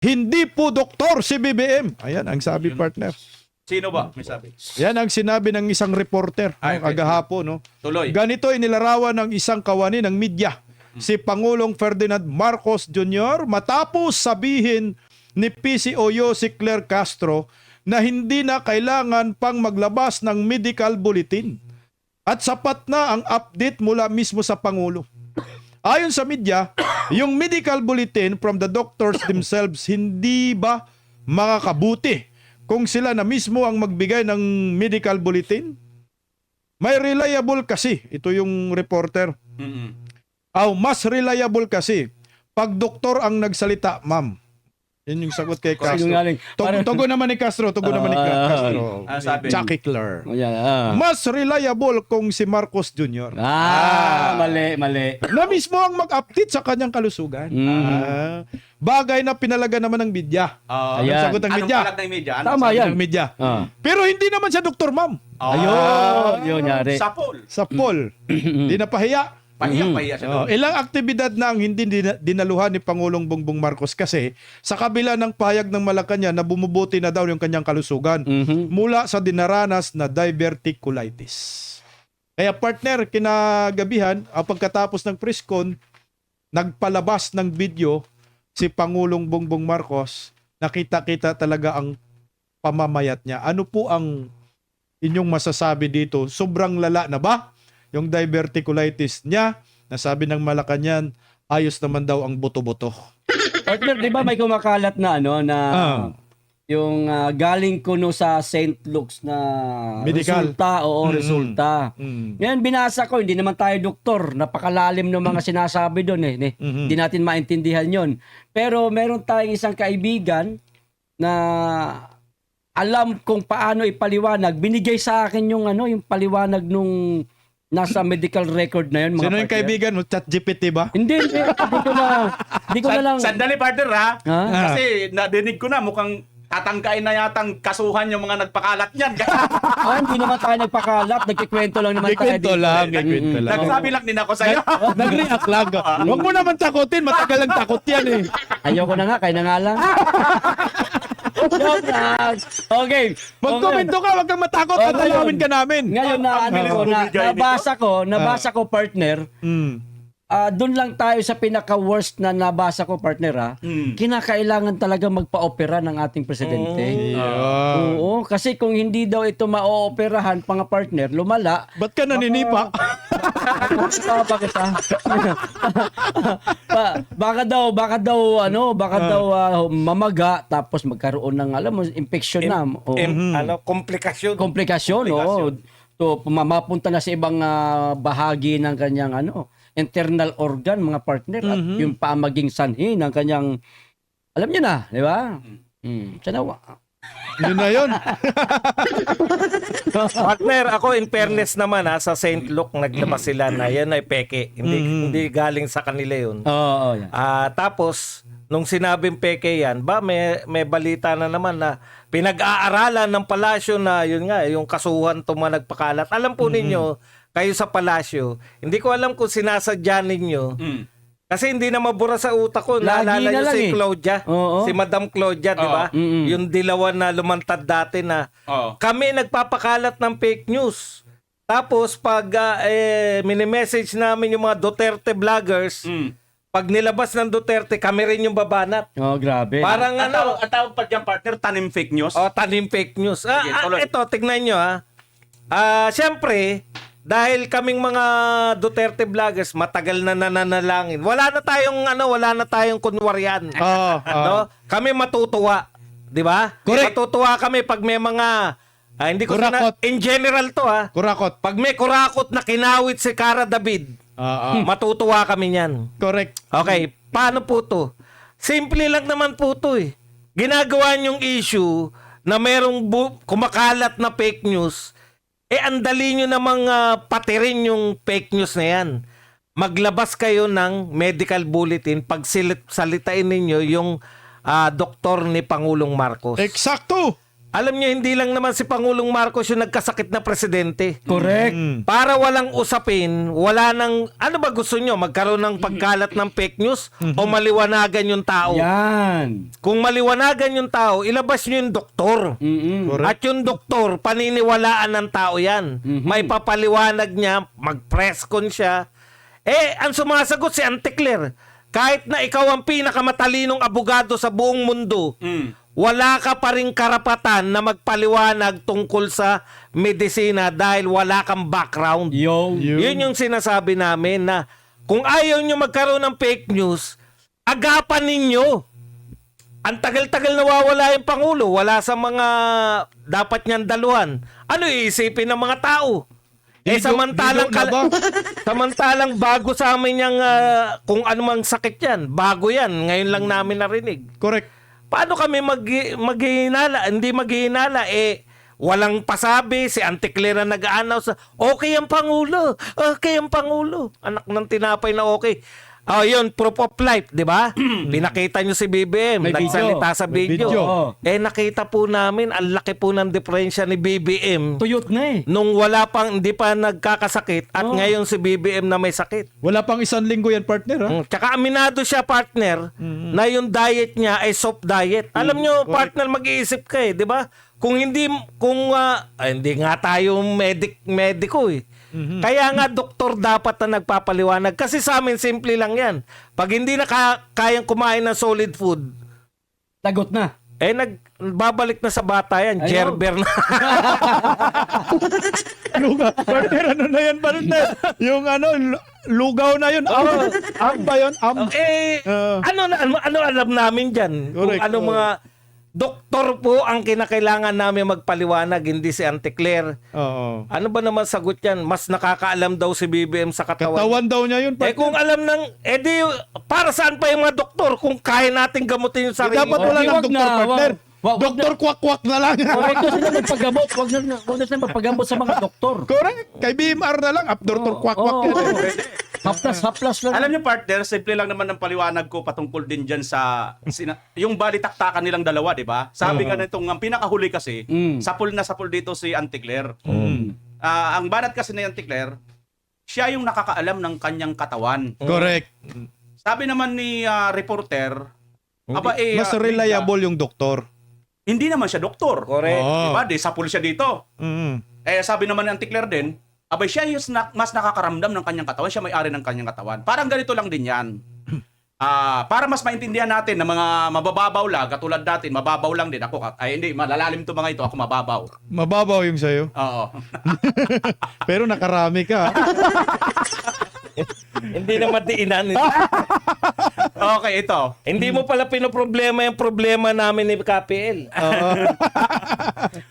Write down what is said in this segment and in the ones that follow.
Hindi po doktor si BBM. Ayan ang sabi, partner. Sino ba? May sabi. Yan ang sinabi ng isang reporter Ay, okay. kagahapon. No? Tuloy. Ganito inilarawan ng isang kawani ng media, si Pangulong Ferdinand Marcos Jr. matapos sabihin ni PCOyo si Claire Castro na hindi na kailangan pang maglabas ng medical bulletin at sapat na ang update mula mismo sa Pangulo. Ayon sa media, yung medical bulletin from the doctors themselves hindi ba makakabuti kung sila na mismo ang magbigay ng medical bulletin? May reliable kasi, ito yung reporter. Mas reliable kasi pag doktor ang nagsalita, ma'am. Yun yung sagot kay Castro. Sinungaling. Tugo naman ni Castro. Castro. sabi. Chucky Claire. Yan, Mas reliable kung si Marcos Jr. mali. Na mismo ang mag-update sa kanyang kalusugan. Bagay na pinalaga naman ng media. Ayan. Ang sagot ng Anong media. palag ng media? Tama sabi? yan. Ng media. Ah. Pero hindi naman siya doktor, ma'am. Ayun, yari. Sa poll. Sa poll. Hindi na pahiya. Pahiya siya doon. Ilang aktibidad na ang hindi dinaluhan ni Pangulong Bongbong Marcos kasi sa kabila ng pahayag ng Malacanang na bumubuti na daw yung kanyang kalusugan mula sa dinaranas na diverticulitis. Kaya partner, kinagabihan, pagkatapos ng press con, nagpalabas ng video si Pangulong Bongbong Marcos, nakita-kita talaga ang pamamayat niya. Ano po ang inyong masasabi dito? Sobrang lala na ba yung diverticulitis niya? Nasabi ng Malacanang, ayos naman daw ang buto-buto. Partner, di ba may kumakalat na yung galing ko no sa St. Luke's na Medical. resulta, resulta. Ngayon binasa ko, hindi naman tayo doktor, napakalalim ng mga sinasabi doon Hindi natin maintindihan yon. Pero meron tayong isang kaibigan na alam kung paano ipaliwanag. Binigay sa akin yung yung paliwanag nung nasa medical record na yun. Mga Sino yung partner. kaibigan mo? ChatGPT ba? Hindi ko na lang. Sandali, partner, ha? Ha? Kasi nadinig ko na mukhang tatangkain na yatang kasuhan yung mga nagpakalat niyan. Hindi naman tayo nagpakalat. Nagkikwento lang naman tayo Nagkwento dito. lang. Nagkwento lang. Nagsabi lang din ako sa'yo. Nag-react lang. Huwag mo naman takutin. Matagal lang takot yan eh. Ayoko na nga, kaya na nga lang. Joke lang. Okay. Mag-komento ka. Huwag kang matakot. Tatayawin ka namin. Ngayon nabasa ko partner, doon lang tayo sa pinaka-worst na nabasa ko partner kinakailangan talaga magpa-opera ng ating presidente. Oo, kasi kung hindi daw ito ma-ooperahan mga partner, lumala. Ba't ka naninipa? Bakit baka daw mamaga tapos magkaroon ng infection na. Komplikasyon. To mapunta na sa ibang bahagi ng kanyang internal organ mga partner at yung pa maging sanhi ng kanyang alam niyo na, di ba? Sana Yun na yun. Partner, ako in fairness naman sa St. Luke naglabas sila na yan ay peke. Hindi galing sa kanila yun. Oo, yan. Tapos nung sinabing peke yan, may balita na naman na pinag-aaralan ng palasyo na yun nga, yung kasuhan mga nagpakalat. Alam po ninyo, kayo sa palasyo, hindi ko alam kung sinasadya ninyo. Kasi hindi na mabura sa utak ko. Lagi Naalala na nyo lang si eh. Claudia, Oo. si Madam Claudia, di ba? Yung dilawan na lumantad dati na kami nagpapakalat ng fake news. Tapos pag mini-message namin yung mga Duterte vloggers, pag nilabas ng Duterte, kami rin yung babanat. Oh, grabe. Parang Ang tawag pa dyan, partner, tanim fake news. tanim fake news. tuloy. Ito, tignan nyo siyempre, dahil kaming mga Duterte vloggers, matagal na nananalangin. Wala na tayong kunwaryan. No? Kami matutuwa. Di ba? Correct. Matutuwa kami pag may mga hindi ko Kurakot. in general to Kurakot. Pag may kurakot na kinawit si Cara David, matutuwa kami niyan. Correct. Okay, paano po to? Simple lang naman po to Ginagawa niyong issue na merong kumakalat na fake news, ang dali nyo namang patirin yung fake news na yan. Maglabas kayo ng medical bulletin pag salitain ninyo yung doktor ni Pangulong Marcos. Eksakto. Alam niyo, hindi lang naman si Pangulong Marcos yung nagkasakit na presidente. Correct. Para walang usapin, wala nang, ano ba gusto nyo? Magkaroon ng pagkalat ng fake news o maliwanagan yung tao? Yan. Kung maliwanagan yung tao, ilabas nyo yung doktor. Correct. At yung doktor, paniniwalaan ng tao yan. May papaliwanag niya, mag-press con siya. Ang sumasagot si Anticler. Kahit na ikaw ang pinakamatalinong abogado sa buong mundo, wala ka pa rin karapatan na magpaliwanag tungkol sa medisina dahil wala kang background. Yun yung sinasabi namin na kung ayaw nyo magkaroon ng fake news, agapan ninyo. Ang tagal-tagal nawawala yung Pangulo. Wala sa mga dapat niyang daluhan. Ano iisipin ng mga tao? Samantalang Hido na ba? samantalang bago sa amin yung kung anumang sakit yan, bago yan. Ngayon lang namin narinig. Correct. Paano kami maghihinala? Hindi maghihinala. Walang pasabi. Si Anticler na nag-a-announce. Okay ang Pangulo. Okay ang Pangulo. Anak ng tinapay na okay. Yun, proof of life, di ba? Pinakita nyo si BBM. May Nagsalita video. sa May video. video. Oo. Nakita po namin, ang laki po ng diferensya ni BBM Tuyot na eh. nung hindi pa nagkakasakit at ngayon si BBM na may sakit. Wala pang 1 linggo yan, partner. Ha? Tsaka aminado siya, partner, na yung diet niya ay soft diet. Alam nyo, partner, mag-iisip ka di ba? Hindi nga tayo mediko eh. Kaya nga doktor dapat na nagpapaliwanag. Kasi sa amin, simple lang yan. Pag hindi na kayang kumain ng solid food, Lagot na. nagbabalik na sa bata yan. Ayaw. Gerber na. Lugaw. Partner, ano na yan, partner? Yung lugaw na yun. Am ba yun? Am. Ano alam namin dyan? Correct. Kung ano mga doktor po ang kinakailangan namin magpaliwanag, hindi si Anticler. Oo. Ano ba naman sagot yan? Mas nakakaalam daw si BBM sa katawan. Katawan daw niya yun, partner. Kung alam di, para saan pa yung mga doktor kung kaya nating gamutin yung sarili? Dapat wala Wag ng doktor, na, partner. wag Doktor kwak-kwak na lang. Huwag na sila magpagamot. Huwag na sila magpagamot sa mga doktor. Correct. Kay BMR na lang. Doktor kwak-kwak Oo. yan. Haplas lang. Alam niyo, partner, simple lang naman ng paliwanag ko patungkol din dyan sa yung balitaktakan nilang dalawa, di ba? Sabi nga nitong ang pinakahuli kasi, sapul na sapul dito si Anticler. Ang banat kasi ni Anticler, siya yung nakakaalam ng kanyang katawan. Correct. Sabi naman ni reporter, Mas reliable yung doktor. hindi naman siya doktor. Correct. Oo. Diba? Di sapul siya dito. Sabi naman ni Anticler din, siya yung mas nakakaramdam ng kanyang katawan, siya may-ari ng kanyang katawan. Parang ganito lang din yan. Para mas maintindihan natin na mga mabababaw lang, katulad natin, mababaw lang din ako. Hindi, malalalim to mga ito, ako mababaw. Mababaw yung sa'yo. Oo. Pero nakarami ka. Hindi na matiinan. Okay, ito. Hindi mo pala pinoproblema yung problema namin ni KPL.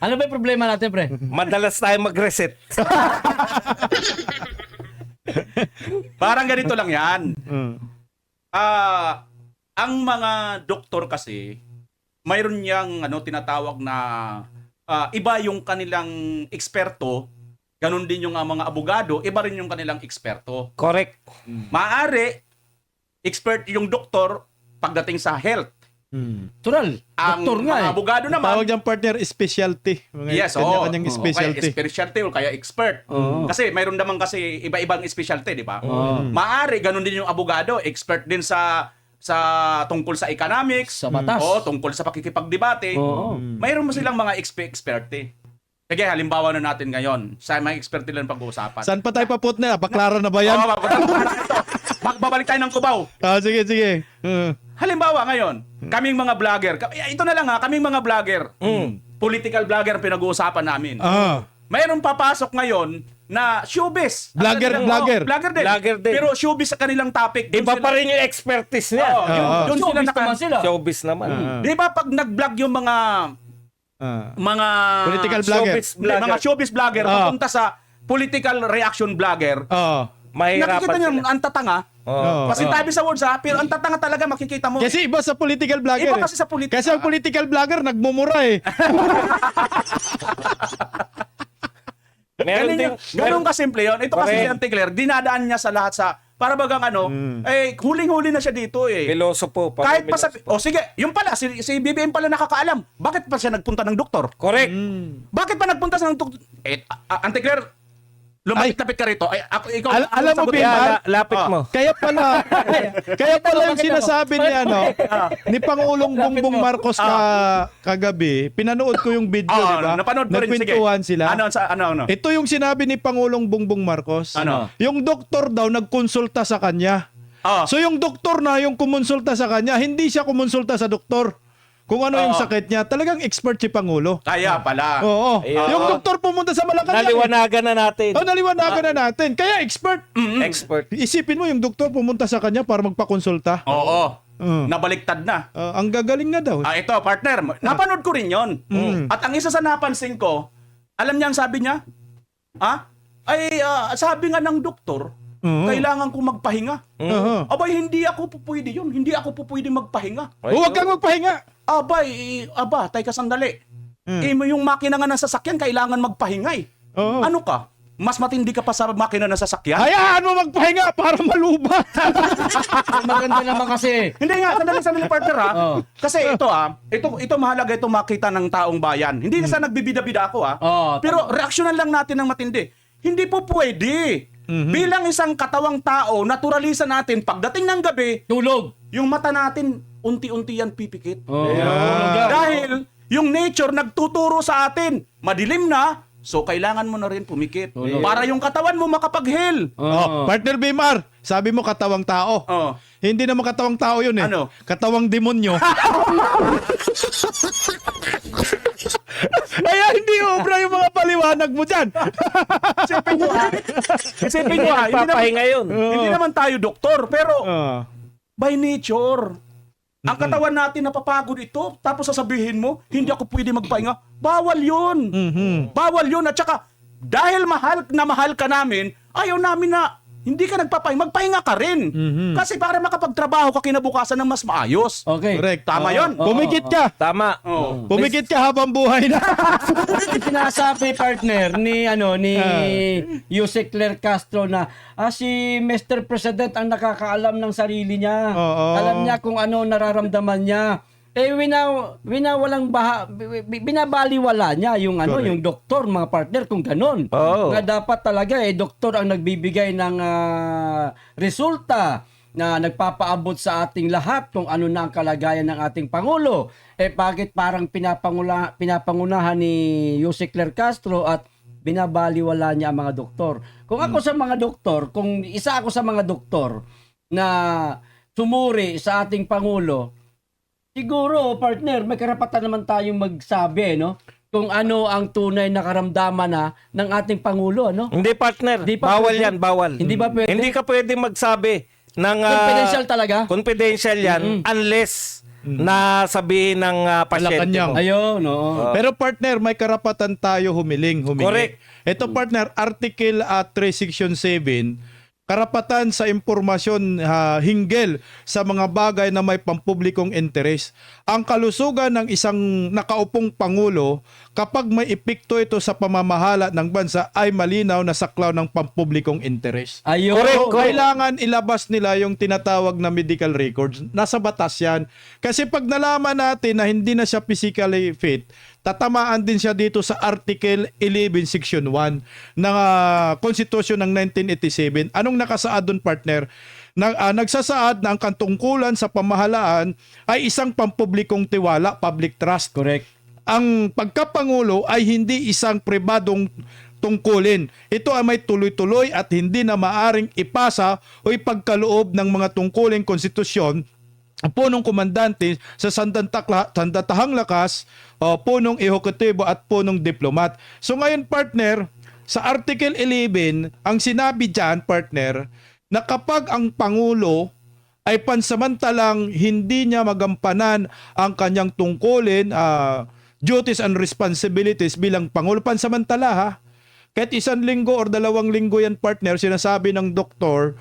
Ano ba yung problema natin, pre? Madalas tayo mag-reset. Parang ganito lang yan. Ang mga doktor kasi, mayroon niyang tinatawag na iba yung kanilang eksperto, ganun din yung mga abogado, iba rin yung kanilang eksperto. Correct. Maaari, expert yung doktor pagdating sa health. Tural. Ang Doktor nga mga eh. abogado Tawag naman, niyang partner, specialty. yes, Kanya-kanyang oo. specialty. Kaya specialty o kaya expert. Kasi mayroon naman kasi iba-ibang specialty, di ba? Maaari, ganun din yung abogado, expert din sa tungkol sa economics, Sa batas. o tungkol sa pakikipagdebate. Oo. Mayroon mo silang mga experty. Sige, halimbawa na natin ngayon, sa mga experty lang pag-uusapan. Saan pa tayo paputna? Paklara na ba yan? Oo, babalik tayo ng Cubao. Sige, sige. Halimbawa ngayon, kaming mga vlogger, ito na lang kaming mga vlogger, political vlogger pinag-uusapan namin. Mayroon papasok ngayon na showbiz. Vlogger, Ang kanilang- vlogger. Vlogger din. din. Pero showbiz sa kanilang topic. Doon Iba sila- pa rin yung expertise niya. Oo, doon sila Showbiz naman sila. Showbiz naman. Di ba pag nag-vlog yung mga Political vlogger. Showbiz vlogger. mga showbiz vlogger papunta sa political reaction vlogger, Mahirapan nakikita niyo sila. ang tatanga. Kasi tabi sa words pero ang tatanga talaga makikita mo. Kasi iba sa political vlogger. Iba kasi sa politika. Kasi ang political vlogger nagmumura eh. Meron din. Ganun kasimple yun. Ito kasi si Correct. Anticler, dinadaan niya sa lahat sa para bagang ano, eh, huling-huli na siya dito eh. Pilosopo. Kahit pa sa... O sige, yung pala, si BBM pala nakakaalam. Bakit pa siya nagpunta ng doktor? Correct. Bakit pa nagpunta sa ng doktor? Eh, Auntie Claire, lumapit-lapit ka rito. Ay, ako, ikaw, Alam mo, sagutin. Bim, Lapit mo. Kaya pala yung sinasabi ni ni Pangulong Bongbong Marcos kagabi, pinanood ko yung video, Oo, di ba? napanood ko rin, sige. Nagkwentuhan sila. Ano? Ito yung sinabi ni Pangulong Bongbong Marcos. Ano? Yung doktor daw nagkonsulta sa kanya. Oh. So yung doktor na yung kumonsulta sa kanya, hindi siya kumonsulta sa doktor. Kung ano yung Oo. sakit niya, talagang expert si Pangulo. Kaya pala. Oo. Ayun. Yung doktor pumunta sa Malacanang. Naliwanagan na natin. Naliwanagan na natin. Kaya expert. Expert. Isipin mo yung doktor pumunta sa kanya para magpakonsulta. Oo. Mm. Nabaliktad na. Ang gagaling nga daw. Ito, partner. Napanood ko rin yon. At ang isa sa napansin ko, alam niya ang sabi niya? Sabi nga ng doktor, kailangan ko magpahinga. Abay, hindi ako pupwede yun. Hindi ako pupwede magpahinga. Huwag kang magpahinga. Tay ka sandali. Yung makina nga ng sasakyan, kailangan magpahinga eh. Oo. Ano ka? Mas matindi ka pa sa makina ng sasakyan? Hayaan mo magpahinga para malubat. Maganda naman kasi. Hindi nga, sandali partner ha. Oh. Kasi ito mahalaga ito makita ng taong bayan. Hindi na sa nagbibida-bida ako ha. Oh, Pero reaksyonan lang natin ng matindi. Hindi po pwede. Bilang isang katawang tao, naturalisa natin pagdating ng gabi, Tulog. yung mata natin unti-unti yan pipikit. Oh. Dahil yung nature nagtuturo sa atin, madilim na, so kailangan mo na rin pumikit. Tulog. Para yung katawan mo makapag-heal. Partner Bimar, sabi mo katawang tao. Oh. Hindi naman katawang tao yun eh. Ano? Katawang demonyo. Kaya hindi obra yung mga paliwanag mo dyan. Isipin nyo ha, Papahinga yun. hindi naman tayo doktor, pero Ah. by nature, ang katawan natin napapagod ito, tapos sasabihin mo, hindi ako pwede magpahinga. Bawal yun. Bawal yun. At saka, dahil mahal ka namin, ayaw namin na hindi ka nagpapahinga, magpahinga ka rin. Kasi para makapagtrabaho ka kinabukasan ng mas maayos. Okay. Correct. Tama yun. Pumikit ka. Tama. Oh. Pumikit ka habang buhay na. Sinasabi partner ni Yusek Claire Castro na si Mr. President ang nakakaalam ng sarili niya. Oo. Alam niya kung ano nararamdaman niya. Binabaliwala niya yung Correct. yung doktor, mga partner, kung ganun. Oo. Nga dapat talaga doktor ang nagbibigay ng resulta na nagpapaabot sa ating lahat kung ano na ang kalagayan ng ating Pangulo. Bakit parang pinapangunahan ni Yusek Claire Castro at binabaliwala niya ang mga doktor? Kung ako sa mga doktor, kung isa ako sa mga doktor na sumuri sa ating Pangulo, siguro, partner, may karapatan naman tayong magsabi, no? Kung ano ang tunay na karamdaman na ng ating Pangulo, ano? Hindi, partner. Hindi pa Bawal pwede. yan, bawal. Hindi ba pwede? Hindi ka pwede magsabi ng... Confidential talaga? Confidential yan unless na sabihin ng pasyente Malacanang. mo. Ayun, no. Pero partner, may karapatan tayo humiling. Correct. Ito partner, Article 3 Section 7, karapatan sa impormasyon hinggil sa mga bagay na may pampublikong interes. Ang kalusugan ng isang nakaupong Pangulo kapag may epekto ito sa pamamahala ng bansa ay malinaw na saklaw ng pampublikong interes. Ayun. So, kailangan ilabas nila yung tinatawag na medical records. Nasa batas yan. Kasi pag nalaman natin na hindi na siya physically fit, tatamaan din siya dito sa Article 11 Section 1 ng Constitution ng 1987. Anong nakasaad doon, partner? Nagsasaad na ang katungkulan sa pamahalaan ay isang pampublikong tiwala, public trust. Correct. Ang pagkapangulo ay hindi isang pribadong tungkulin. Ito ay may tuloy-tuloy at hindi na maaring ipasa o ipagkaloob ng mga tungkuling konstitusyon, punong komandante sa sandatahang lakas, punong ehekutibo at punong diplomat. So ngayon, partner, sa Article 11, ang sinabi dyan, partner, na kapag ang Pangulo ay pansamantalang hindi niya magampanan ang kanyang tungkulin, duties and responsibilities bilang Pangulo, pansamantala ha, kahit 1 linggo or 2 linggo yan, partner, sinasabi ng doktor,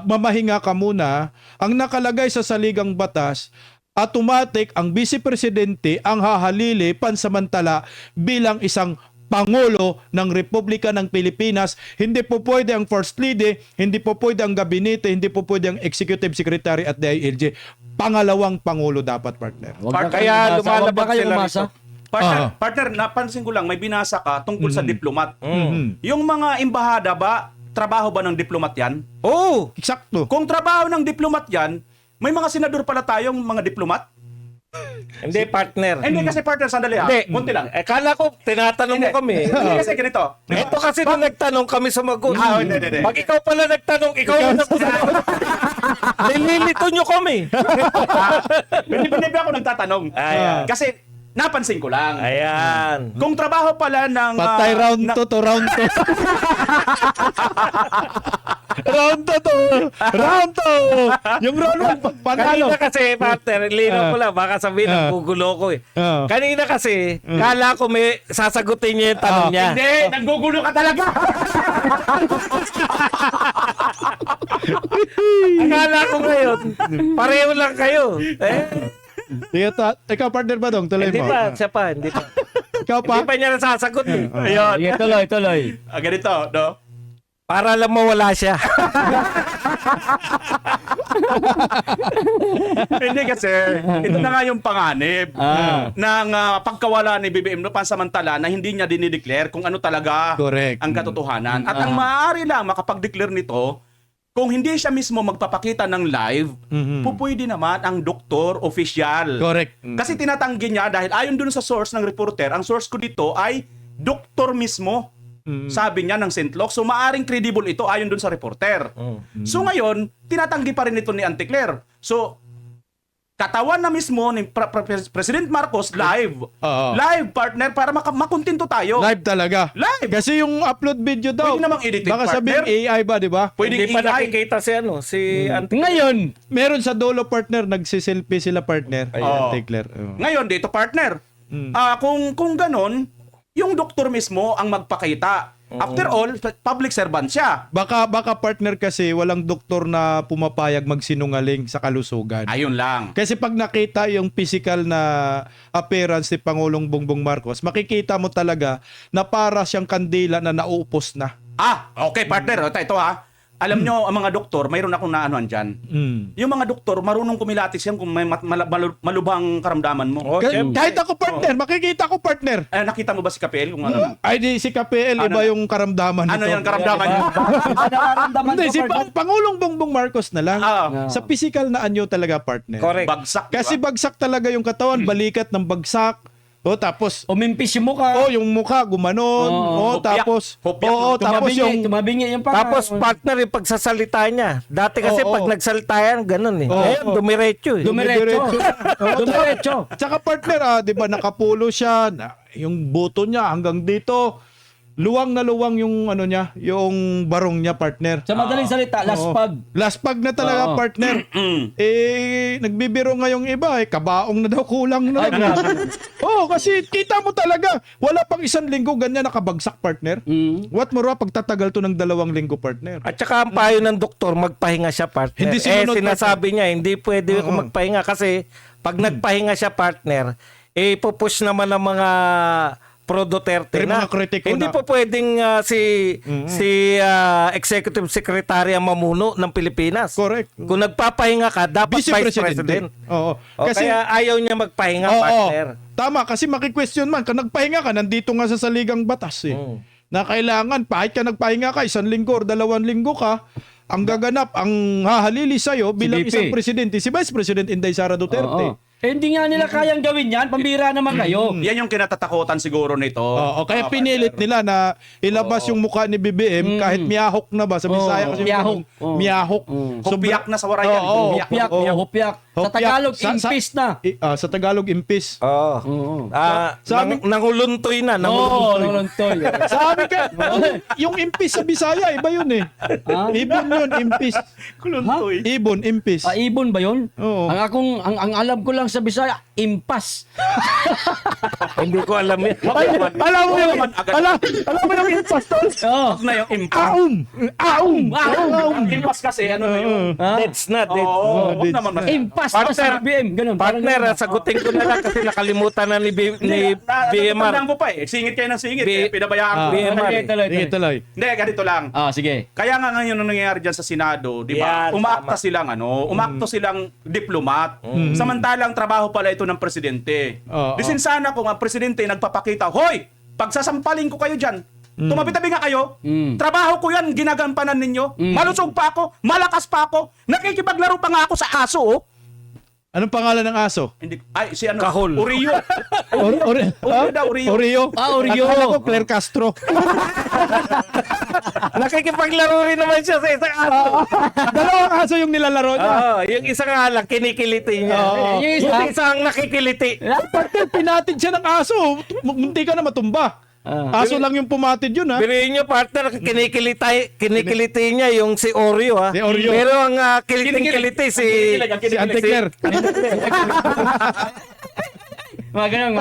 mamahinga ka muna. Ang nakalagay sa saligang batas, automatic ang vice presidente ang hahalili pansamantala bilang isang Pangulo ng Republika ng Pilipinas. Hindi po pwede ang First Lady, hindi po pwede ang gabinete, hindi po pwede ang Executive Secretary at DILG. Pangalawang Pangulo dapat, partner. Wag na Kaya kayo umasa. Wag lumalabas na kayo sila umasa. rito. Partner, napansin ko lang, may binasa ka tungkol sa diplomat. Mhm. Yung mga embahada ba, trabaho ba ng diplomat yan? Oh, Eksakto. Kung trabaho ng diplomat yan, may mga senador pala tayong mga diplomat? hindi partner. Hindi kasi partner, sandali ha. Hindi. Kunti lang. Kala ko, tinatanong mo kami. Hindi kasi ganito. Ito kasi nung nagtanong kami sa mag hindi. Pag ikaw pala nagtanong, ikaw na nagtanong. Nililito nyo kami. Hindi ako nagtatanong. Ayan. Kasi napansin ko lang. Ayan. Kung trabaho pala ng... Patay round na- 2 to round 2. Round 2 to. Round 2. Yung round 1, panalo. Kanina kasi, partner, lino ko lang, baka sabihin, naggugulo ko eh. Kanina kasi, kala ko may sasagutin niya yung tanong niya. Hindi, nanggugulo ka talaga. Akala ko ngayon, pareho lang kayo. Ikaw, partner ba dong? Tuloy Hindi mo. pa, siya pa, hindi pa. Ikaw pa? Hindi pa niya nasasagot eh. Ayun. Sige, tuloy. Ganito, no? Para lang mawala siya. Hindi kasi, ito na nga yung panganib ng pagkawala ni BBM no pansamantala na hindi niya dinideclare kung ano talaga Correct. ang katotohanan. At ang maaari lang makapag-declare nito, kung hindi siya mismo magpapakita ng live, pupwede naman ang doktor official. Correct. Kasi tinatanggi niya dahil ayon dun sa source ng reporter, ang source ko dito ay doktor mismo. Sabi niya ng St. Luke. So maaring credible ito ayon dun sa reporter. So ngayon, tinatanggi pa rin ito ni Anticler. So katawan na mismo ni President Marcos live. Oo. Live partner para makontento tayo. Live talaga. Live. Kasi yung upload video daw. Pwede namang edited, Baka partner. sabihin AI ba, di ba? Pwedeng Hindi pa AI. nakikita si Auntie. Ngayon, Meron sa dulo, partner, nagsiselfie sila, partner. Oo. Tickler. Ngayon dito partner. Kung ganon, yung doktor mismo ang magpakita. After all, public servant siya. Baka partner kasi walang doktor na pumapayag magsinungaling sa kalusugan. Ayun lang. Kasi pag nakita yung physical na appearance ni Pangulong Bongbong Marcos, makikita mo talaga na para siyang kandila na nauupos na. Okay partner. Ito ha. Alam nyo, ang mga doktor, mayroon akong naanuhan dyan. Yung mga doktor, marunong kumilatis yan kung may malubhang karamdaman mo. Oh, syempre. Kahit ako, partner, makikita ko, partner. Nakita mo ba si Kapel? Kung ano? Ay, di si KPL, iba yung karamdaman Ano nito. yung karamdaman niya? nararamdaman Hindi, ko, si partner. Pangulong Bongbong Marcos na lang. Sa physical na anyo talaga, partner. Correct. Bagsak. Kasi diba? bagsak talaga yung katawan, balikat ng bagsak. O tapos, Umimpis yung mukha. yung mukha gumanon. Oo. Hopyak. Tapos, Hopyak. tapos yung Tumabingi yung paa. Tapos partner yung pagsasalita niya. Dati kasi Oo. pag nagsalita yan, ganun eh. Oo. Ngayon, dumiretso eh. Dumiretso. Tsaka partner, di ba, nakapulo siya, yung buto niya hanggang dito, luwang na luwang yung ano niya, yung barong niya, partner. Sa madaling salita, laspag. Laspag na talaga, Oo. partner. Nagbibiro ngayong iba, kabaong na daw, kulang na lang. Kasi kita mo talaga, wala pang 1 linggo ganyan nakabagsak, partner. What more, pagtatagal to ng 2 linggo, partner. At saka ang payo ng doktor, magpahinga siya partner. Hindi sinunod, sinasabi niya, hindi pwede kung magpahinga kasi pag nagpahinga siya partner, pupush naman ng mga pro Duterte Pero na. mga kritiko Hindi na. po pwedeng si Executive Secretary ang mamuno ng Pilipinas. Correct. Kung nagpapahinga ka, dapat Vice President. Oo. Kasi kaya ayaw niya magpahinga, Oo, partner. tama, kasi maki-question man, kung nagpahinga ka, nandito nga sa saligang batas eh. Na kailangan, kahit ka nagpahinga ka, 1 linggo or 2 linggo ka, ang gaganap, ang hahalili sa'yo bilang VP. isang presidente, si Vice President Inday Sara Duterte. Hindi nga nila kayang gawin yan. Pambira naman kayo. Yan yung kinatatakutan siguro nito. Oo, kaya pinilit nila na ilabas yung mukha ni BBM kahit miyahok na ba sa Bisaya kasi miyahok. miyahok. Hupiyak na sa warayan. Oo, Hupiyak. Hupyak. Hupyak. Sa Hopyak. Tagalog, Sa- impis na. Sa Tagalog impis. Oo. Sabi- Nanguluntoy na. Oo, nuluntoy. Sabi ka, yung impis sa Bisaya, iba yun eh. Ibon yun, impis. Kuluntoy. Ibon, impis. Ibon ba yun? Oo. Ang alam ko lang sa Bisaya, impas. Hindi ko alam yan. Alam mo yung alam mo yung impas tol? Oo. Na yung impas. Aum. Impas kasi ano na yun. That's not it. Oo, wag naman mas. Impas Basta sa BBM, ganun. parang Partner, ganun. sagutin ko na lang kasi nakalimutan na ni BMR. Natandaan ko pa eh. Singit kayo ng singit. B- Pinabayaan ko. BMR. Sige, tuloy. Hindi, ganito lang. Sige. Kaya nga ngayon ang nangyayari dyan sa Senado, di ba? Yan, Umaakta tama. silang umaakto silang diplomat. Samantalang trabaho pala ito ng presidente. Oo. Disin sana kung ang presidente nagpapakita, hoy, pagsasampalin ko kayo dyan, tumabi-tabi nga kayo, trabaho ko yan, ginagampanan ninyo, malusog pa ako, malakas pa ako, nakikipaglaro pa nga ako sa aso, oh. Anong pangalan ng aso? Hindi, ay, si ano? Kahol. Urio. Oreo daw, Oreo. Oreo. Oreo. Akala ko Claire Castro. Nakikipaglaro rin naman siya sa isang aso. Dalawang aso yung nilalaro niya. Yung isa nga lang, kinikiliti niya. Oo. Yung Yung isa, isang nakikiliti. Partner, pinatid siya ng aso. Munti ka na matumba. Aso lang yung pumatid yun, ha? Birihin niyo, partner, kinikiliti niya yung si Oreo, ha? Si Oreo. Pero ang kiliting-kiliti si... Si Auntie Claire. mga ganun.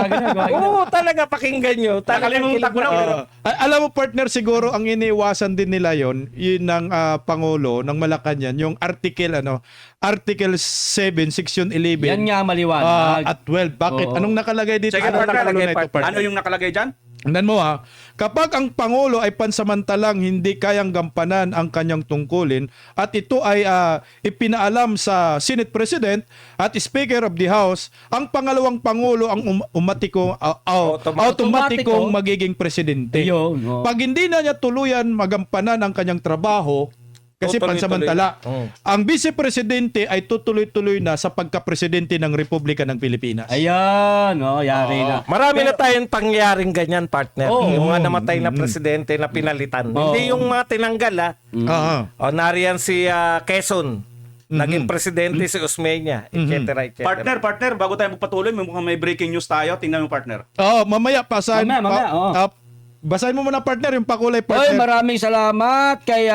Oo, talaga pakinggan niyo. Nakalimutan ko na. Alam mo, partner, siguro ang iniiwasan din nila yon, yun ng Pangulo ng Malacanang, yung article, Article 7, Section 11. Yan nga maliwanag. At 12. Bakit? Oo. Anong nakalagay dito? Sige, Anong partner, nakalagay na ito, partner? partner? Ano yung nakalagay dyan? Tingnan mo, ha, kapag ang Pangulo ay pansamantalang hindi kayang gampanan ang kanyang tungkulin at ito ay ipinaalam sa Senate President at Speaker of the House, ang pangalawang Pangulo ang automatikong magiging presidente. Ayun, oo. Pag hindi na niya tuluyan magampanan ang kanyang trabaho, kasi Tutuloy-tuloy. pansamantala, Oo. ang Vice Presidente ay tutuloy-tuloy na sa pagka-presidente ng Republika ng Pilipinas. Ayan, yari na. Marami na tayong pangyaring ganyan, partner. Oo. Yung mga namatay na presidente na pinalitan. Hindi yung mga tinanggal, ha? Ah. O, nariyan si Quezon. Naging presidente si Osmeña, etc. Partner, bago tayo magpatuloy, mukhang may breaking news tayo. Tingnan mo, partner. Mamaya pasahin. Mamaya, oo. Basahin mo muna, partner, yung pakulay, Oy, partner. maraming salamat kay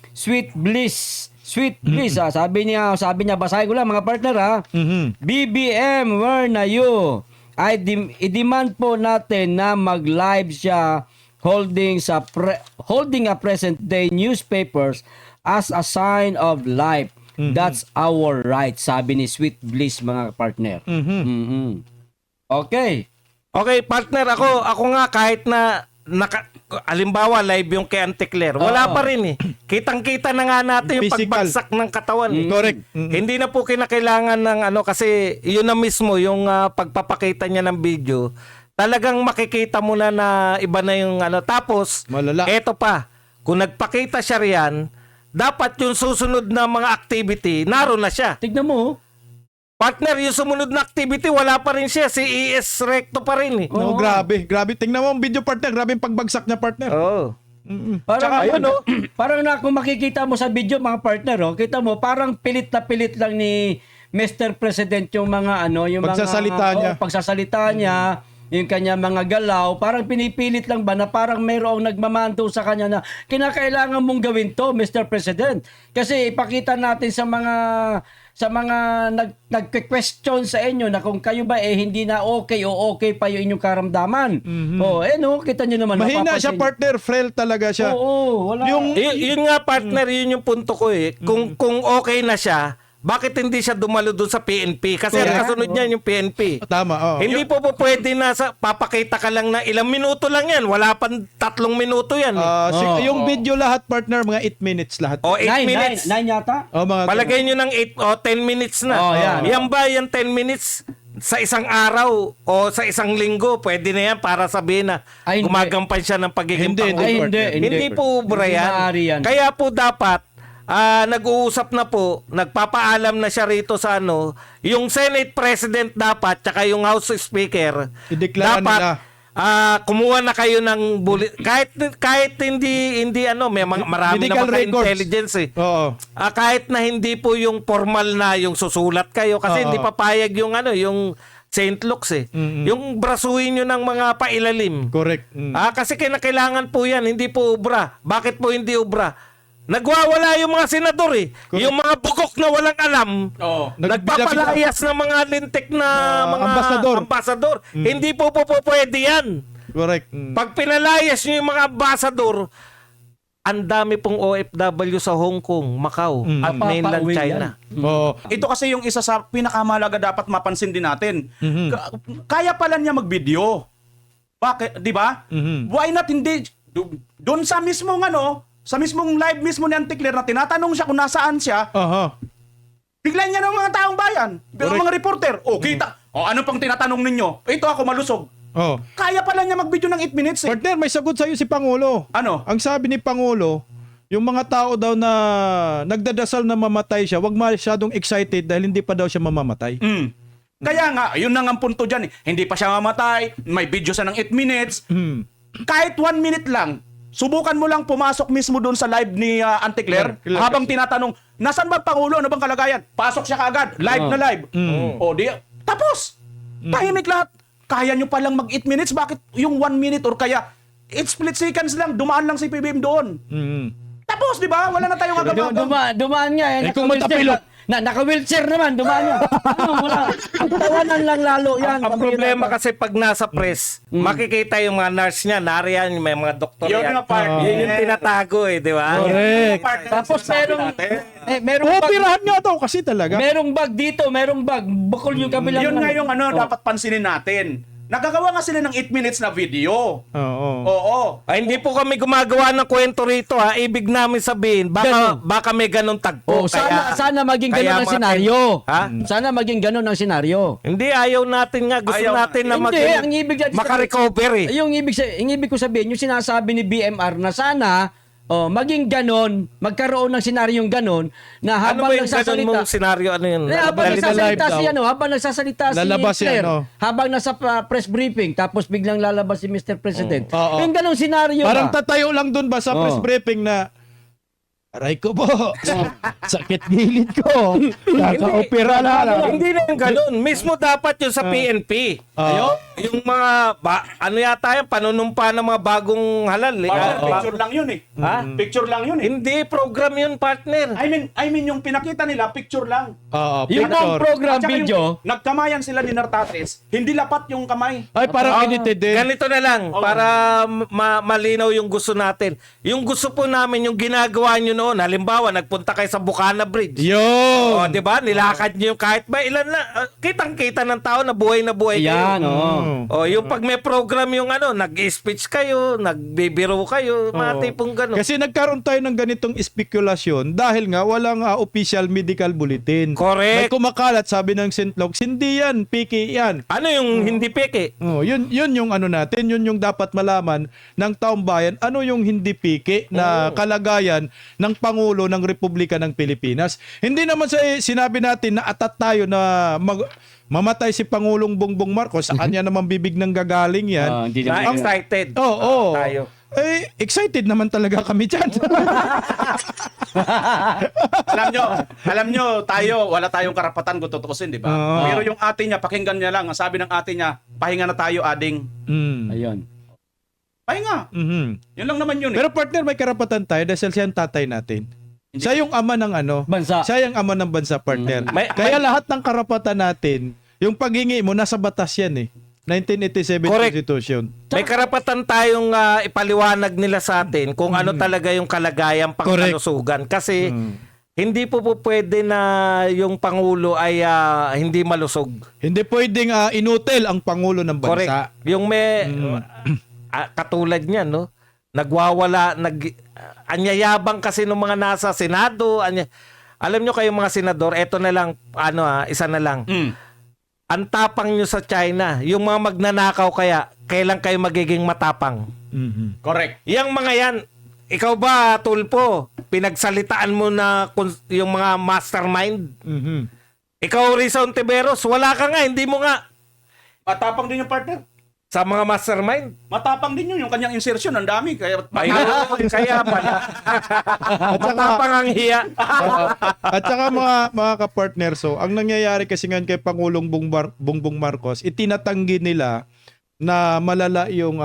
Sweet Bliss. Sabi niya, basahin ko lang mga partner, ha. Mhm. BBM, where na you? I-demand po natin na mag-live siya holding a present day newspapers as a sign of life. That's our right, sabi ni Sweet Bliss, mga partner. Mhm. Okay. Okay, partner, ako nga kahit na alimbawa live yung kay Auntie Claire, wala pa rin eh. Kitang-kita na nga natin yung Physical. pagbagsak ng katawan. eh. Correct. Hindi na po kinakailangan ng kasi yun na mismo yung pagpapakita niya ng video. Talagang makikita mo na iba na yung Tapos, Malala. eto pa, kung nagpakita siya riyan, dapat yung susunod na mga activity, naroon na siya. Tignan mo. Partner, yung sumunod na activity, wala pa rin siya. Si ES Recto pa rin eh. No, grabe. Tingnan mo ang video, partner. Grabe yung pagbagsak niya, partner. Oo. Parang Tsaka, ayun, parang kung makikita mo sa video, mga partner, kita mo parang pilit na pilit lang ni Mr. President yung mga yung Pagsasalita mga niya. pagsasalita niya, yung kanya mga galaw, parang pinipilit lang ba na parang mayroong nagmamanto sa kanya na kinakailangan mong gawin to, Mr. President. Kasi ipakita natin sa mga nagque-question sa inyo na kung kayo ba hindi na okay o okay pa yung inyong karamdaman. Kita nyo naman. Mahina siya, napapansin. partner. Frail talaga siya. Oo, wala. Yun nga, partner, yun yung punto ko eh. Kung okay na siya, bakit hindi siya dumalo doon sa PNP? Kasi ang kasunod niyan yung PNP. Tama, oh. Hindi po pwede na papakita ka lang na ilang minuto lang yan. Wala pang 3 minuto yan. Yung video lahat, partner, mga 8 minutes lahat. O 8 minutes. 9 yata? Palagay nyo ng 8 o 10 minutes na. Yan. Yan ba yung 10 minutes sa isang araw o sa isang linggo? Pwede na yan para sabihin na Ay, hindi. gumagampan siya ng pagiging Hindi, Pangulo. Ay, partner. Hindi po ubra Hindi yan. maaari yan. Kaya po dapat nag-uusap na po, nagpapaalam na siya rito sa yung Senate President dapat, tsaka yung House Speaker, Ideklara dapat nila. kumuha na kayo ng kahit hindi may marami Medical na records. intelligence eh. Oo. Kahit na hindi po yung formal na yung susulat kayo kasi Oo. hindi papayag yung yung St. Luke's eh. Yung brasuhin nyo ng mga pailalim. Correct. Kasi kailangan po yan, hindi po ubra. Bakit po hindi ubra? Nagwawala yung mga senador eh. Correct. Yung mga bukok na walang alam. Oo. Nagpapalayas ng mga lintik na mga ambasador. Hindi po pwede yan. Correct. Pag pinalayas nyo yung mga ambasador, ang dami pong OFW sa Hong Kong, Macau at mainland Papauwi China. Oo. Ito kasi yung isa sa pinakamahalaga dapat mapansin din natin. Mhm. Kaya pala niya mag-video. Bakit, 'di ba? Mhm. Why not hindi doon sa mismong sa mismong live mismo ni Auntie Claire na tinatanong siya kung nasaan siya, Aha. biglan niya ng mga taong bayan, Correct. mga reporter. Kita. Ano pang tinatanong ninyo? Ito ako malusog. Oh. Kaya pala niya mag-video ng 8 minutes eh. Partner, may sagot sa'yo si Pangulo. Ano? Ang sabi ni Pangulo, yung mga tao daw na nagdadasal na mamatay siya, wag masyadong excited dahil hindi pa daw siya mamamatay. Kaya nga, yun na nga ang punto dyan eh. Hindi pa siya mamatay, may video siya ng 8 minutes. Kahit 1 minute lang, subukan mo lang pumasok mismo doon sa live ni Auntie Claire Claire. habang tinatanong, nasan ba ang Pangulo? Ano bang kalagayan? Pasok siya kaagad. Live na live. O di, tapos. Tahimik lahat. Kaya nyo palang mag 8 minutes. Bakit yung 1 minute or kaya 8 split seconds lang, dumaan lang si PBM doon. Tapos, di ba? Wala na tayong agam-agam. Dumaan nga. Eh, kung naka-wheelchair matapilok. Naka-wheelchair naman, dumaan nga. Wala. Tawanan lang lalo yan. Ang problema kasi pag nasa press, makikita yung mga nurse niya, nariyan, may mga doktor Yun yan. yung part. Yun yung tinatago di ba? Correct. Tapos merong Operahan nga daw kasi talaga. merong bag dito, merong bag. Bukol yung kabilang. Yun nga yung dapat pansinin natin. Nagagawa nga sila ng 8 minutes na video. Oo. Oo. Ay, hindi po kami gumagawa ng kwento rito ha. Ibig namin sabihin, baka may ganong tagpo. Oh, sana maging kaya ganun ang mga- senaryo. Ha? Sana maging ganun ang senaryo. Hindi, ayaw natin nga. Gusto Ayaw natin na Hindi, ang ibig natin makarecover eh. Yung ibig ko sabihin, yung sinasabi ni BMR na sana maging ganon, magkaroon ng senaryong ganon na Ano habang ba yung ganun nagsasalita. mong senaryo? Ano yun? Habang Dali na nagsasalita live si daw. habang nagsasalita si Lalabas Claire, yan, habang nasa press briefing, tapos biglang lalabas si Mr. President. Oo. Yung ganong senaryo Parang ba? tatayo lang dun ba sa press briefing na aray ko po. Sakit gilid ko. Kaka-opera na lang. Hindi na yung ganun. Mismo dapat yun sa PNP. Yung mga, ano yata yan, panunumpa ng mga bagong halal. Eh. Picture lang yun eh. Ha? Picture lang yun eh. Hindi, program yun, partner. I mean yung pinakita nila, picture lang. Oo, Yung picture. program At saka video, yung nagkamayan sila ni Nartates, hindi lapat yung kamay. Ay, parang edited din. Ganito na lang, para malinaw yung gusto natin. Yung gusto po namin, yung ginagawa nyo noon, halimbawa, nagpunta kayo sa Bukana Bridge. Yun. O, di ba? Nilakad nyo yung kahit ba ilan na, kitang-kita ng tao na buhay yan, kayo. O, yung pag may program yung nag-speech kayo, nagbibiro kayo, mga tipong gano'n. Kasi nagkaroon tayo ng ganitong espekulasyon dahil nga walang official medical bulletin. Correct. May kumakalat, sabi ng St. Luke's, hindi yan, piki yan. Ano yung hindi peke? Oh, yun yung ano natin, yun yung dapat malaman ng taong bayan, ano yung hindi piki na kalagayan ng Pangulo ng Republika ng Pilipinas. Hindi naman sinabi natin na atat tayo na mamatay si Pangulong Bongbong Marcos, sa kanya naman bibig ng gagaling yan. hindi naman. Na-excited. Oo. Tayo. Eh, excited naman talaga kami dyan. alam nyo, wala tayong karapatan kung tutuusin, di ba? Oo. Pero yung ate niya, pakinggan niya lang. Ang sabi ng ate niya, pahinga na tayo, ading. Ayun. Pahinga. Mhm. Yun lang naman yun eh. Pero partner, may karapatan tayo dahil siya ang tatay natin. Siya yung ama ng Bansa. Siya yung ama ng bansa, partner. May- Kaya lahat ng karapatan natin, yung paghingi mo, nasa batas yan eh. 1987 Correct. Constitution. May karapatan tayong ipaliwanag nila sa atin kung ano talaga yung kalagayang pangkalusugan. Kasi hindi po pwede na yung Pangulo ay hindi malusog. Hindi pwedeng inutil ang Pangulo ng bansa. Correct. Yung may katulad niyan, no? Nagwawala, anyayabang kasi ng mga nasa Senado. Alam nyo kayong mga senador, eto na lang, isa na lang. Ang tapang nyo sa China, yung mga magnanakaw kailan kayo magiging matapang? Mhm. Correct. Yang mga yan, ikaw ba, Tulpo, pinagsalitaan mo na yung mga mastermind? Mhm. Ikaw, Risa Ontiveros, wala ka nga, hindi mo nga. Matapang din yung partner. Sa mga mastermind? Matapang din yun. Yung kanyang insertion, ang dami. Kaya, Kaya pala. Matapang ang hiya. At saka mga kapartner, so ang nangyayari kasi ngayon kay Pangulong Bongbong Marcos, itinatanggi nila na malala yung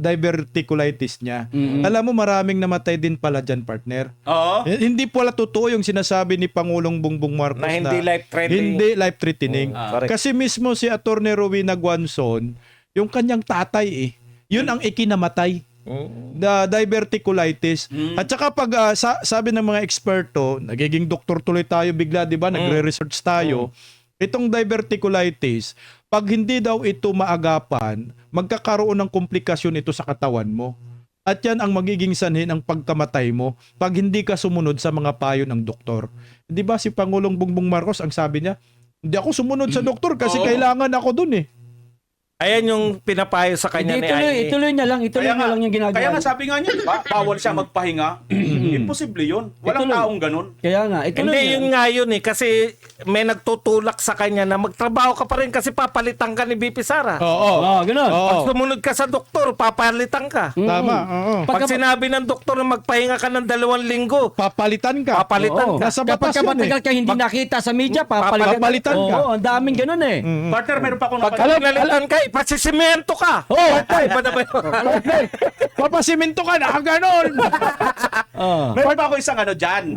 diverticulitis niya. Alam mo, maraming namatay din pala dyan, partner. oo. Hindi pala totoo yung sinasabi ni Pangulong Bongbong Marcos Na hindi life-threatening. Hindi life-threatening. correct. Kasi mismo si Atty. Rowena Guanzon, yung kanyang tatay yun ang ikinamatay. The diverticulitis. At saka pag sabi ng mga eksperto, nagiging doktor tuloy tayo bigla, 'di ba? Nagre-research tayo. Itong diverticulitis, pag hindi daw ito maagapan, magkakaroon ng komplikasyon ito sa katawan mo. At yan ang magiging sanhi ng pagkamatay mo pag hindi ka sumunod sa mga payo ng doktor. 'Di ba si Pangulong Bongbong Marcos ang sabi niya, hindi ako sumunod sa doktor kasi Oo. kailangan ako dun eh. Ayan yung pinapayo sa kanya Hindi, ni Aimee. ituloy niya lang yung ginagawa. Kaya nga niya. sabi nga niya, diba? Bawal siya magpahinga. Imposible yun. Walang Ituloy. taong ganun. Kaya nga, ituloy Hindi, niya. yun nga yun eh. Kasi may nagtutulak sa kanya na magtrabaho ka pa rin kasi papalitan ka ni BP Sara. Oo. Oh, ganun. Oo. Pag sumunod ka sa doktor, papalitan ka. Tama. Oo. Pag sinabi ng doktor na magpahinga ka ng 2 linggo, Papalitan ka. papalitan Oo. ka. Nasa Kapag batas yun matagal ka hindi nakita sa media, papalitan papalitan ka. Oo, ang daming ganun eh. Partner, meron pa akong Pag pinalitan ka, ipasisimento ka. Oo. Iba na ba yun? Papasiminto ka na, ganon. Oh. Meron pa ako isang ano dyan.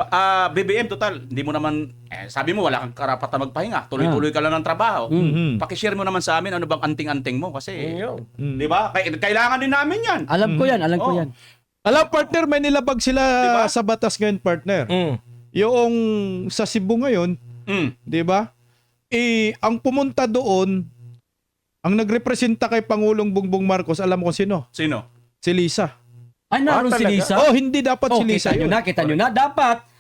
Ah. BBM, total, hindi mo naman, sabi mo wala kang karapatan magpahinga. Tuloy-tuloy ka lang ng trabaho. Pakishare mo naman sa amin ano bang anting-anting mo kasi, di ba? Kailangan din namin yan. Alam ko yan, alam ko Oo. yan. Alam, partner, may nilabag sila Diba? sa batas ngayon, partner. Yung sa Cebu ngayon, Mm. di ba? Ang pumunta doon, ang nagrepresenta kay Pangulong Bongbong Marcos, alam mo kung sino? Sino? Si Lisa. Ay, naroon si talaga? Lisa? Oh, hindi dapat si Lisa kita nyo yun. na, kita nyo na.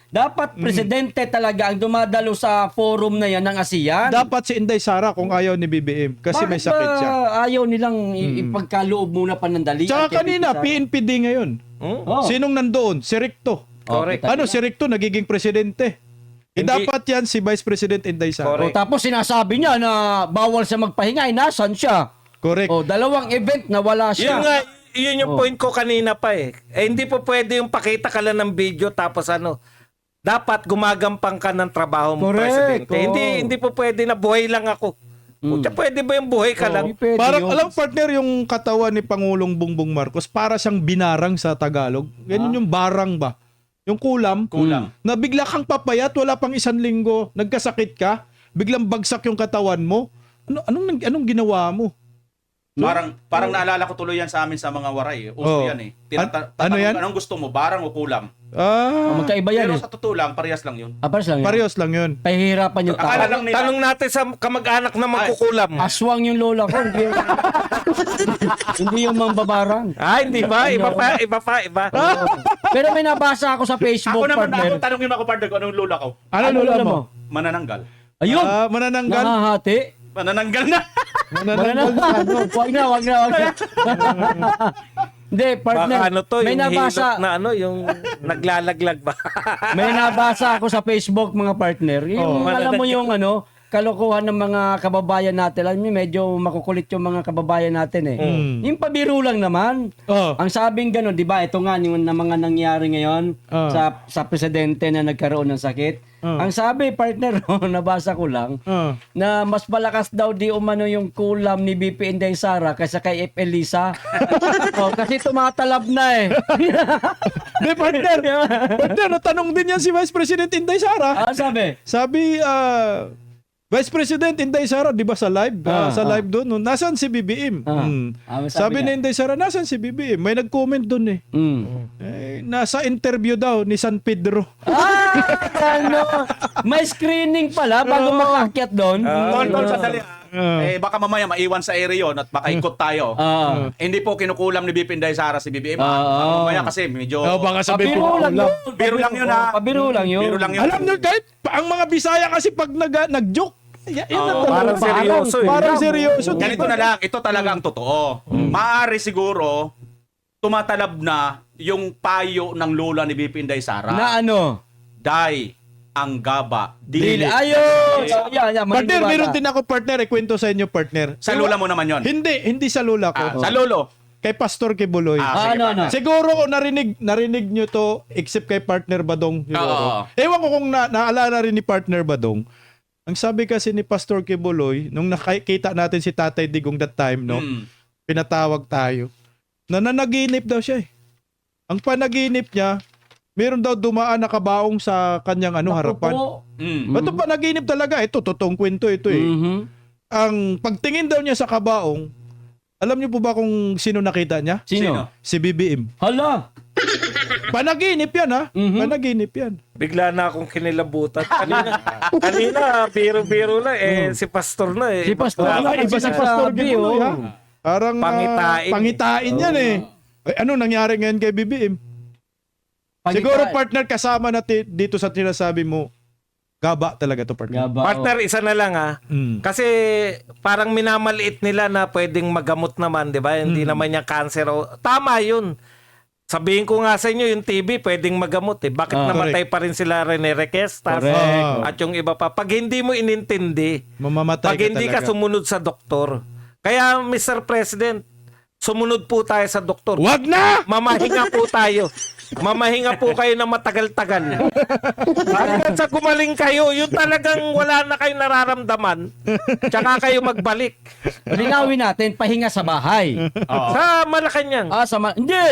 Dapat presidente talaga ang dumadalo sa forum na yan ng ASEAN. Dapat si Inday Sara kung ayaw ni BBM kasi may Bakit sakit ba siya. ayaw nilang ipagkaloob muna panandali? Tsaka kanina, PNPD ngayon. Oh. Sinong nandoon? Si Recto. Correct. Ano, si Recto nagiging presidente. Hindi. Dapat yan si Vice President Inday Sara. Correct. Tapos sinasabi niya na bawal siya magpahinga, nasan siya? Correct. Oh, 2 event na wala siya. Yun nga, yun yung point ko kanina pa eh. Hindi po pwede yung pakita ka lang ng video tapos ano, dapat gumagampang ka ng trabaho mo, Correct, presidente. oo. Hindi po pwede na buhay lang ako. Kutya, pwede ba yung buhay ka lang? Hindi pwede Parang yun. alam partner yung katawan ni Pangulong Bongbong Marcos para siyang binarang sa Tagalog. Ganyan yung barang ba? Yung kulam. Kulam. Na bigla kang papayat, wala pang 1 linggo, nagkasakit ka, biglang bagsak yung katawan mo. Anong ginawa mo? Parang naalala ko tuloy yan sa amin sa mga waray. Oh. Uso yan eh. Ano yan? Anong gusto mo? Barang o kulam? Oh, Ah, magkaiba yan Pero eh. sa totoo lang, parehas lang yun. Pares lang yun. parehas lang yun. Pahihirapan yung tao. Akala lang nila. Tanong natin sa kamag-anak na magkukulam. Aswang yung lola ko. Hindi, hindi yung mambabarang. Hindi ba? Iba pa. Pero may nabasa ako sa Facebook, Ako naman, partner. tanongin mo ako, partner, kung anong lula ko. Ano lula mo? Manananggal. Ayun! Manananggal. Nahahati. Manananggal na. Manananggal. Wag na. Hindi, partner. Baka ano to, may yung nabasa, hilot na ano, yung naglalaglag ba? may nabasa ako sa Facebook, mga partner. Yung, alam mo yung ano, kalokohan ng mga kababayan natin. Alam niyo, medyo makukulit yung mga kababayan natin eh. Yung pabiro lang naman. Oh. Ang sabing gano'n, di ba, ito nga yung na mga nangyari ngayon sa presidente na nagkaroon ng sakit. Ang sabi, partner, nabasa ko lang, na mas malakas daw di umano yung kulam ni BP Inday Sara kaysa kay FL Lisa. Kasi tumatalab na eh. Di, partner. Partner, natanong din yan si Vice President Inday Sara. Sabi? Sabi, Vice President Inday Sara, di ba sa live? Sa live doon, nasaan si BBM? Sabi ni Inday Sara, nasaan si BBM? May nag-comment doon eh. Nasa interview daw ni San Pedro. Ano? May screening pala bago makaakyat doon. Tol, sandali. Baka mamaya maiwan sa area yun at baka ikot tayo. Hindi po kinukulam ni BP Inday Sara si BBM. Mamaya kasi medyo... Baka sabi Pabiro lang yun. Biro lang yun, ha? Pabiro lang yun. Biro lang yun. Alam nyo, kahit ang mga Bisaya kasi pag nag-joke, yan ang Parang seryoso eh. Parang seryoso. Ganito na lang, ito talaga ang totoo. Maaari siguro, tumatalab na yung payo ng lola ni BP Inday Sara. Na ano? Dai, ang gaba, Dili. dili. Ayun! Yan, Partner, maniniwala. meron din ako partner, kwento sa inyo partner. Sa lola mo naman yon. Hindi sa lola ko. Sa lolo. Kay Pastor Kibuloy. Sige, Ano? partner. Siguro narinig nyo to except kay partner Badong. Siguro. Oo. Ewan ko kung naalala rin ni partner Badong. Ang sabi kasi ni Pastor Kibuloy, nung nakikita natin si Tatay Digong that time, no? Pinatawag tayo. Nananaginip daw siya eh. Ang panaginip niya, meron daw dumaan na kabaong sa kanyang harapan. Ito panaginip talaga. Ito, totoong kwento ito eh. Ang pagtingin daw niya sa kabaong, Alam niyo po ba kung sino nakita niya? Sino? Si BBM. Hala! Panaginip yan, ha? Panaginip yan. Bigla na akong kinilabutan. Kanina, biro-biro na. Si pastor na eh. Si pastor Wala, na, iba si Pastor sinasabi, Gibuloy, oh. ha? Parang Pangitain. pangitain yan eh. Ay, ano nangyari ngayon kay BBM? Siguro partner kasama natin dito sa tinasabi mo, gaba talaga to partner. Gaba, Partner, isa na lang Mm. Kasi parang minamaliit nila na pwedeng magamot naman, di ba? Hindi naman niya cancer. Tama yun. Sabihin ko nga sa inyo, yung TB pwedeng magamot eh. Bakit namatay pa rin sila Rene Requestas Correct. at yung iba pa? Pag hindi mo inintindi, Mamamatay pag ka hindi talaga. ka sumunod sa doktor. Kaya Mr. President, sumunod po tayo sa doktor. Wag na! Mamahinga po tayo. Mamahinga po kayo na matagal-tagal. Hanggang sa gumaling kayo, yung talagang wala na kayo nararamdaman, tsaka kayo magbalik. Linawin natin, pahinga sa bahay. Sa Malacanang. Hindi!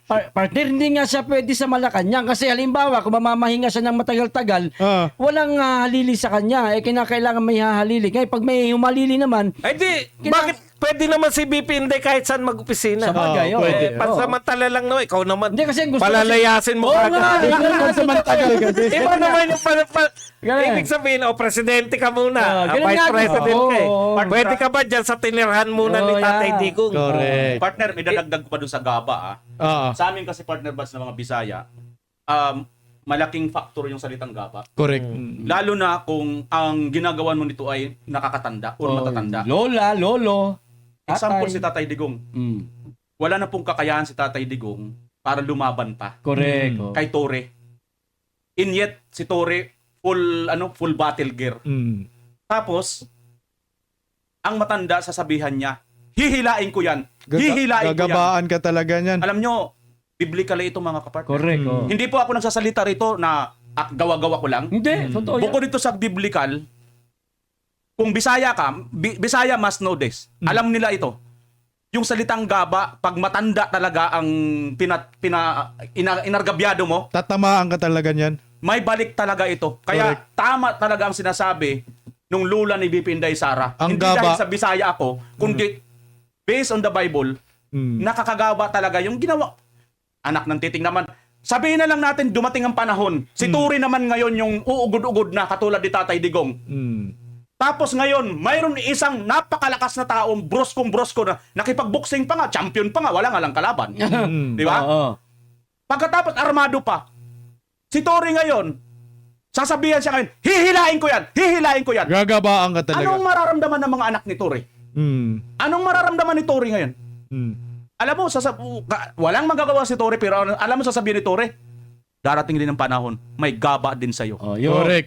Partner, hindi nga siya pwede sa Malacanang kasi halimbawa, kung mamamahinga siya ng matagal-tagal, Ah. walang halili sa kanya. Kinakailangan may hahalili. Kaya pag may humalili naman, Ay di, bakit pwede naman si BP hindi kahit saan mag-opisina? sa bagay. Ah, pwede. Pansamantala lang no, ikaw naman. Hindi kasi gusto Palalayasin mo Oo kagad. nga, Pansamantagal kasi. Iba naman yung Ganun. ibig sabihin, presidente ka muna. Ganun Vice nga, President oo, ka eh. oo. Pwede ka ba dyan sa tinirhan muna ni Oo, Tatay yeah. Digong? Correct. Partner, may dadagdag ko pa dun sa gaba Ah, Sa amin kasi partner bats ng mga Bisaya, malaking factor yung salitang gaba. correct. Lalo na kung ang ginagawan mo nito ay nakakatanda or matatanda. Lola, lolo. Example tatay. si Tatay Digong. Mm, Wala na pong kakayahan si Tatay Digong para lumaban pa correct. oh. kay Tore. And yet si Tore full battle gear. Mm. Tapos ang matanda sasabihan niya, hihilain ko yan. Hihilain ko yan. Gagabaan ka talaga niyan. Alam nyo, biblically ito mga kapatid. Correct. oh. Hindi po ako nagsasalita rito na gawa-gawa ko lang. Hindi, totoo yan. Bukod dito sa biblical, kung Bisaya ka, Bisaya must know this. Alam nila ito. Yung salitang gaba, pag matanda talaga ang inargabyado mo, Tatamaan ka talaga niyan. may balik talaga ito. Kaya tama talaga ang sinasabi nung lula ni BP Inday Sara. Ang Hindi gaba. dahil sa Bisaya ako, kundi based on the Bible, Mm. nakakagaba talaga yung ginawa. Anak ng titing naman. Sabihin na lang natin, dumating ang panahon. Si Turi naman ngayon yung uugod-ugod na katulad ni Tatay Digong. Mm. Tapos ngayon, mayroon isang napakalakas na taong broskong-brosko na nakipag-boxing pa nga, champion pa nga, wala nga lang kalaban. Di ba? Oo. Pagkatapos armado pa. Si Tory ngayon, sasabihan siya ngayon, hihilain ko yan, hihilain ko yan. Gagabaan ka talaga. Anong mararamdaman ng mga anak ni Tory? Mm. Anong mararamdaman ni Tory ngayon? Mm. Alam mo, walang magagawa si Tory, pero alam mo sasabihin ni Tory, darating din ang panahon, may gaba din sa'yo. Oh, yun. Correct.